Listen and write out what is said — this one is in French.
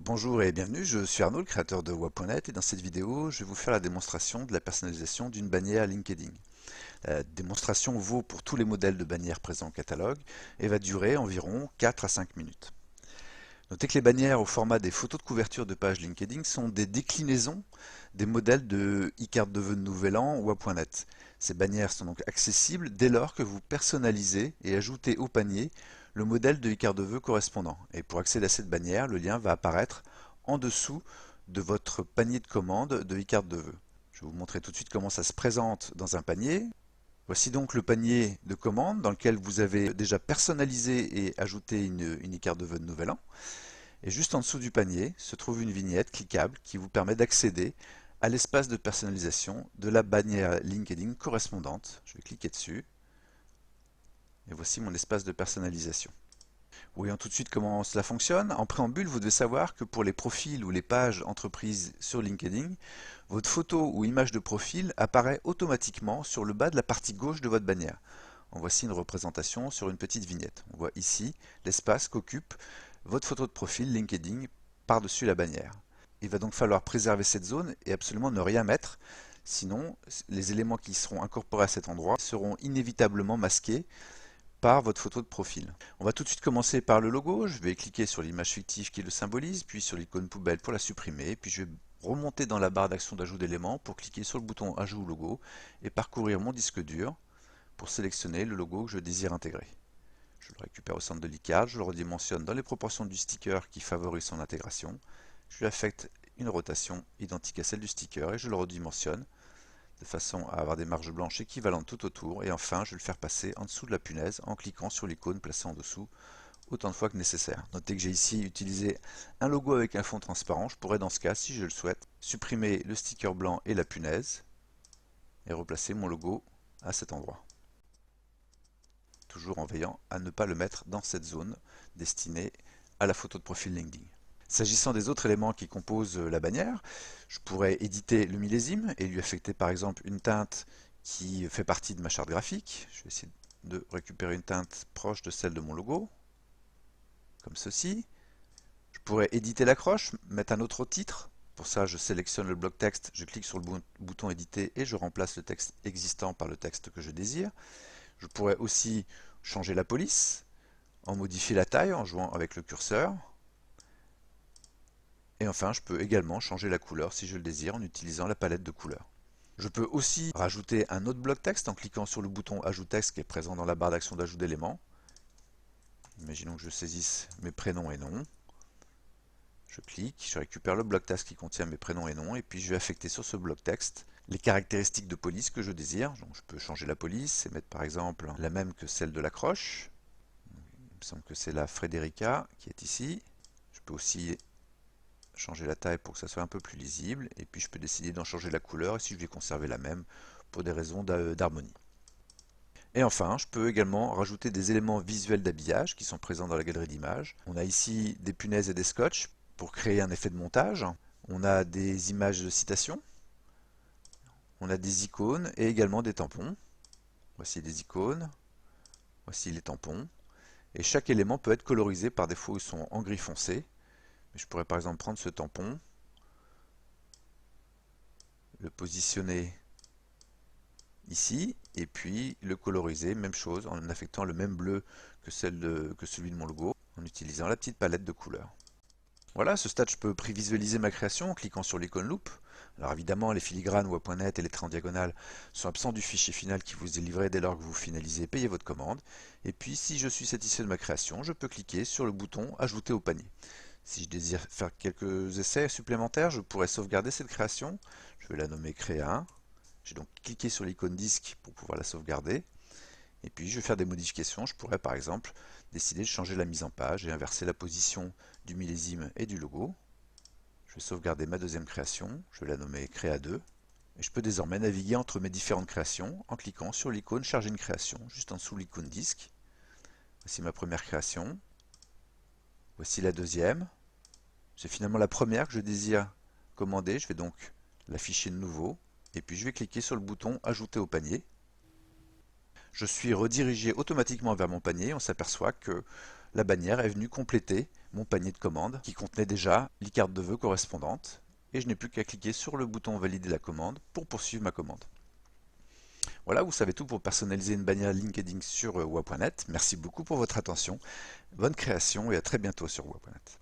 Bonjour et bienvenue, je suis Arnaud, le créateur de WA.net et dans cette vidéo, je vais vous faire la démonstration de la personnalisation d'une bannière LinkedIn. La démonstration vaut pour tous les modèles de bannières présents au catalogue et va durer environ 4 à 5 minutes. Notez que les bannières au format des photos de couverture de page LinkedIn sont des déclinaisons des modèles de e-carte de vœux de Nouvel An ou WA.net. Ces bannières sont donc accessibles dès lors que vous personnalisez et ajoutez au panier le modèle de e-carte de vœux correspondant. Et pour accéder à cette bannière, le lien va apparaître en dessous de votre panier de commande de e-carte de vœux. Je vais vous montrer tout de suite comment ça se présente dans un panier. Voici donc le panier de commande dans lequel vous avez déjà personnalisé et ajouté une e-carte de vœux de Nouvel An. Et juste en dessous du panier se trouve une vignette cliquable qui vous permet d'accéder à l'espace de personnalisation de la bannière LinkedIn correspondante. Je vais cliquer dessus et voici mon espace de personnalisation. Voyons tout de suite comment cela fonctionne. En préambule, vous devez savoir que pour les profils ou les pages entreprises sur LinkedIn, votre photo ou image de profil apparaît automatiquement sur le bas de la partie gauche de votre bannière. En voici une représentation sur une petite vignette. On voit ici l'espace qu'occupe votre photo de profil LinkedIn par-dessus la bannière. Il va donc falloir préserver cette zone et absolument ne rien mettre, sinon les éléments qui seront incorporés à cet endroit seront inévitablement masqués par votre photo de profil. On va tout de suite commencer par le logo. Je vais cliquer sur l'image fictive qui le symbolise, puis sur l'icône poubelle pour la supprimer, puis je vais remonter dans la barre d'action d'ajout d'éléments pour cliquer sur le bouton ajout logo et parcourir mon disque dur pour sélectionner le logo que je désire intégrer. Je le récupère au centre de l'e-card, je le redimensionne dans les proportions du sticker qui favorisent son intégration. Je lui affecte une rotation identique à celle du sticker et je le redimensionne de façon à avoir des marges blanches équivalentes tout autour. Et enfin, je vais le faire passer en dessous de la punaise en cliquant sur l'icône placée en dessous autant de fois que nécessaire. Notez que j'ai ici utilisé un logo avec un fond transparent. Je pourrais dans ce cas, si je le souhaite, supprimer le sticker blanc et la punaise et replacer mon logo à cet endroit. Toujours en veillant à ne pas le mettre dans cette zone destinée à la photo de profil LinkedIn. S'agissant des autres éléments qui composent la bannière, je pourrais éditer le millésime et lui affecter par exemple une teinte qui fait partie de ma charte graphique. Je vais essayer de récupérer une teinte proche de celle de mon logo, comme ceci. Je pourrais éditer l'accroche, mettre un autre titre. Pour ça, je sélectionne le bloc texte, je clique sur le bouton éditer et je remplace le texte existant par le texte que je désire. Je pourrais aussi changer la police, en modifier la taille en jouant avec le curseur. Et enfin, je peux également changer la couleur si je le désire en utilisant la palette de couleurs. Je peux aussi rajouter un autre bloc texte en cliquant sur le bouton Ajout texte qui est présent dans la barre d'action d'ajout d'éléments. Imaginons que je saisisse mes prénoms et noms. Je clique, je récupère le bloc texte qui contient mes prénoms et noms et puis je vais affecter sur ce bloc texte les caractéristiques de police que je désire. Donc je peux changer la police et mettre par exemple la même que celle de l'accroche. Il me semble que c'est la Frederica qui est ici. Je peux aussi changer la taille pour que ça soit un peu plus lisible et puis je peux décider d'en changer la couleur et si je vais conserver la même pour des raisons d'harmonie. Et enfin, je peux également rajouter des éléments visuels d'habillage qui sont présents dans la galerie d'images. On a ici des punaises et des scotch pour créer un effet de montage. On a des images de citation. On a des icônes et également des tampons. Voici des icônes. Voici les tampons. Et chaque élément peut être colorisé. Par défaut, ils sont en gris foncé. Mais je pourrais par exemple prendre ce tampon, le positionner ici, et puis le coloriser, même chose, en affectant le même bleu que celui de mon logo, en utilisant la petite palette de couleurs. Voilà, à ce stade, je peux prévisualiser ma création en cliquant sur l'icône loupe. Alors évidemment, les filigranes WA.net et les traits en diagonale sont absents du fichier final qui vous est livré dès lors que vous finalisez et payez votre commande. Et puis, si je suis satisfait de ma création, je peux cliquer sur le bouton Ajouter au panier. Si je désire faire quelques essais supplémentaires, je pourrais sauvegarder cette création. Je vais la nommer Créa1. J'ai donc cliqué sur l'icône disque pour pouvoir la sauvegarder. Et puis je vais faire des modifications. Je pourrais par exemple décider de changer la mise en page et inverser la position du millésime et du logo. Je vais sauvegarder ma deuxième création. Je vais la nommer Créa2. Et je peux désormais naviguer entre mes différentes créations en cliquant sur l'icône Charger une création, juste en dessous de l'icône disque. Voici ma première création. Voici la deuxième. C'est finalement la première que je désire commander. Je vais donc l'afficher de nouveau. Et puis je vais cliquer sur le bouton Ajouter au panier. Je suis redirigé automatiquement vers mon panier. On s'aperçoit que la bannière est venue compléter mon panier de commandes qui contenait déjà les cartes de vœux correspondantes et je n'ai plus qu'à cliquer sur le bouton valider la commande pour poursuivre ma commande. Voilà, vous savez tout pour personnaliser une bannière LinkedIn sur wa.net. Merci beaucoup pour votre attention, bonne création et à très bientôt sur wa.net.